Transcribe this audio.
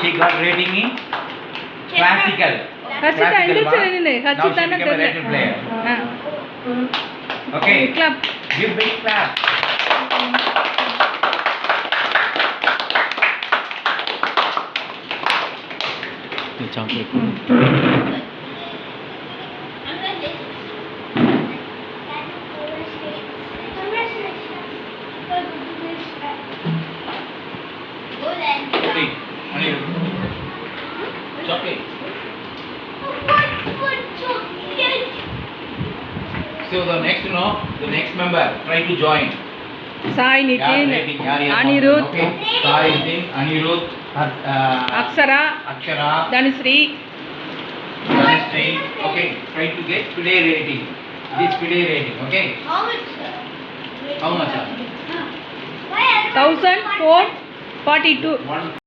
She got rating in classical. Harshita, Classical endurance mark. ಏನಿದೆ? Now she Harshita became a rated player. Okay. Clap. Give big clap. The chocolate. Hey, chocolate. So the next member try to join. Sai, Nitin, Yaar Anirudh, Okay. Sai, Nitin, Anirudh, Akshara, Akshara, Dhanisri. Dhanashree. Okay. Try to get today rating. This today rating. Okay. How much? 1442.